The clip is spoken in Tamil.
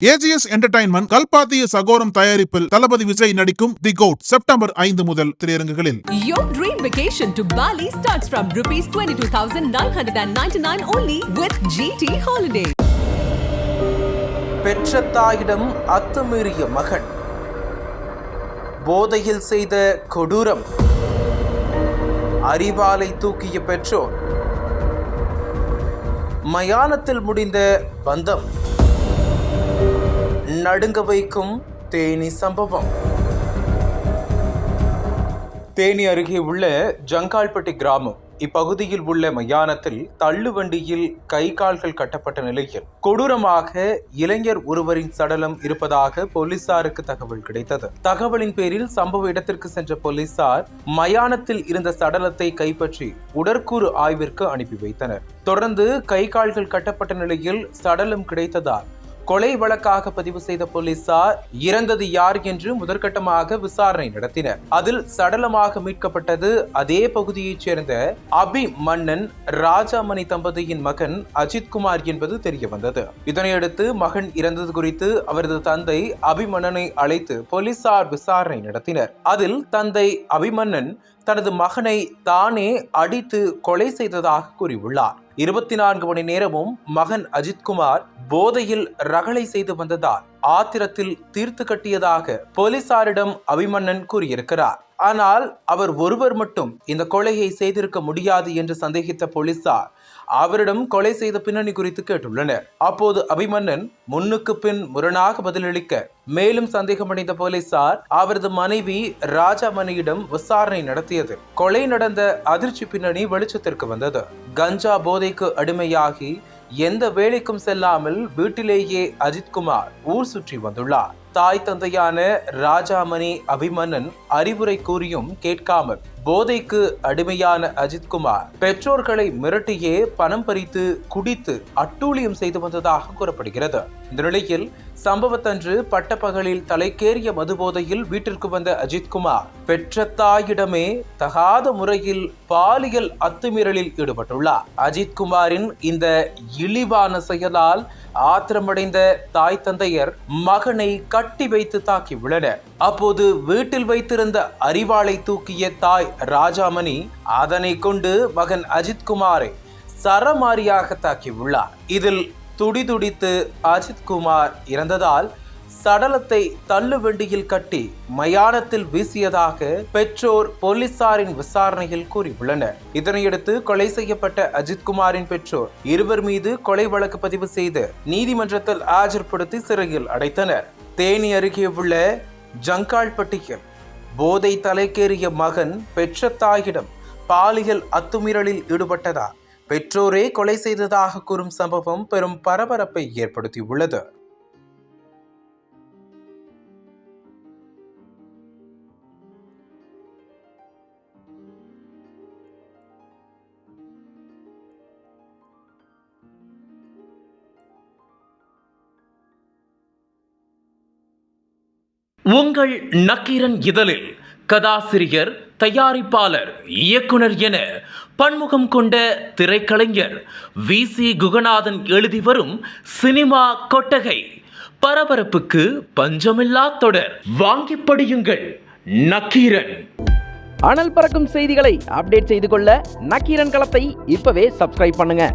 ஏஜிஎஸ் என்டர்டைன்மெண்ட் கல்பாத்திய சகோரம் தயாரிப்பில் தளபதி விஜய் நடிக்கும் தி கோட் செப்டம்பர் 5 முதல் திரையரங்குகளில். Your dream vacation to Bali starts from ₹22,999 only with GT Holiday. பெற்ற தாயிடம் அத்துமீறிய மகன், போதையில் செய்த கொடூரம், அரிவாளை தூக்கிய பெற்றோர், மயானத்தில் முடிந்த பந்தம், நடுங்க வைக்கும் தேனி சம்பவம். தேனி அருகே உள்ள ஜங்கால்பட்டி கிராமம். இப்பகுதியில் உள்ள மயானத்தில் தள்ளுவண்டியில் கை கால்கள் கட்டப்பட்ட நிலையில் கொடூரமாக இளைஞர் ஒருவரின் சடலம் இருப்பதாக போலீசாருக்கு தகவல் கிடைத்தது. தகவலின் பேரில் சம்பவ இடத்திற்கு சென்ற போலீசார் மயானத்தில் இருந்த சடலத்தை கைப்பற்றி உடற்கூறு ஆய்விற்கு அனுப்பி வைத்தனர். தொடர்ந்து கை கால்கள் கட்டப்பட்ட நிலையில் சடலம் கிடைத்ததால் கொலை வழக்காக பதிவு செய்த போலீசார் இறந்தது யார் என்று முதற்கட்டமாக விசாரணை நடத்தினர். அதில் சடலமாக மீட்கப்பட்டது அதே பகுதியைச் சேர்ந்த அபிமன்னன் ராஜாமணி தம்பதியின் மகன் அஜித்குமார் என்பது தெரிய வந்தது. இதனையடுத்து மகன் இறந்தது குறித்து அவரது தந்தை அபிமன்னனை அழைத்து போலீசார் விசாரணை நடத்தினர். அதில் தந்தை அபிமன்னன் தனது மகனை தானே அடித்து கொலை செய்ததாக கூறியுள்ளார். 24 மணி நேரமும் மகன் அஜித்குமார் போதையில் ரகளை செய்து வந்ததால் ஆத்திரத்தில் தீர்த்து கட்டியதாக போலீசாரிடம் அபிமன்னன் கூறியிருக்கிறார். ஆனால் அவர் ஒருவர் மட்டும் இந்த கொலையை செய்திருக்க முடியாது என்று சந்தேகித்த போலீசார் அவரிடம் கொலை செய்த பின்னணி குறித்து கேட்டுள்ளனர். அப்போது அபிமன்னன் முன்னுக்கு பின் முரணாக பதிலளிக்க மேலும் சந்தேகமடைந்த போலீசார் அவரது மனைவி ராஜாமணியிடம் விசாரணை நடத்தியது. கொலை நடந்த அதிர்ச்சி பின்னணி வெளிச்சத்திற்கு வந்தது. கஞ்சா போதைக்கு அடிமையாகி எந்த வேலைக்கும் செல்லாமல் வீட்டிலேயே அஜித்குமார் ஊர் சுற்றி வந்துள்ளார். தாய் தந்தையான ராஜாமணி அபிமன்னன் அறிவுரை கூறியும் கேட்காமல் போதைக்கு அடிமையான அஜித்குமார் பெற்றோர்களை மிரட்டியே பணம் பறித்து குடித்து அட்டூழியம் செய்து வந்ததாக கூறப்படுகிறது. இந்த நிலையில் சம்பவத்தன்று பட்டப்பகலில் தலைக்கேறிய மதுபோதையில் வீட்டிற்கு வந்த அஜித்குமார் பெற்ற தாயிடமே தகாத முறையில் பாலியல் அத்துமீறலில் ஈடுபட்டுள்ளார். அஜித்குமாரின் இந்த இழிவான செயலால் ஆத்திரமடைந்த தாய் தந்தையர் மகனை கட்டி வைத்து தாக்கி உள்ளனர். அப்போது வீட்டில் வைத்திருந்த அரிவாளை தூக்கிய தாய் ராஜாமணி அதனை கொண்டு மகன் அஜித்குமாரை சரமாரியாக தாக்கி உள்ளார். இதில் துடிதுடித்து அஜித்குமார் இறந்ததால் சடலத்தை தள்ளுவண்டியில் கட்டி மயானத்தில் வீசியதாக பெற்றோர் போலீசாரின் விசாரணையில் கூறியுள்ளனர். இதனையடுத்து கொலை செய்யப்பட்ட அஜித்குமாரின் பெற்றோர் இருவர் மீது கொலை வழக்கு பதிவு செய்து நீதிமன்றத்தில் ஆஜர்படுத்தி சிறையில் அடைத்தனர். தேனி அருகே உள்ள ஜங்கால்பட்டியில் போதை தலைக்கேறிய மகன் பெற்ற தாயிடம் பாலியல் அத்துமீறலில் ஈடுபட்டதால் பெற்றோரே கொலை செய்ததாக கூறும் சம்பவம் பெரும் பரபரப்பை ஏற்படுத்தியுள்ளது. உங்கள் நக்கீரன் இதழில் கதாசிரியர், தயாரிப்பாளர், இயக்குனர் என பன்முகம் கொண்ட திரைக்கலைஞர் VC குகநாதன் எழுதி வரும் சினிமா கொட்டகை பரபரப்புக்கு பஞ்சமில்லா தொடர். வாங்கி படியுங்கள் நக்கீரன். அனல் பறக்கும் செய்திகளை அப்டேட் செய்து கொள்ள நக்கீரன் களத்தை இப்பவே சப்ஸ்கிரைப் பண்ணுங்க.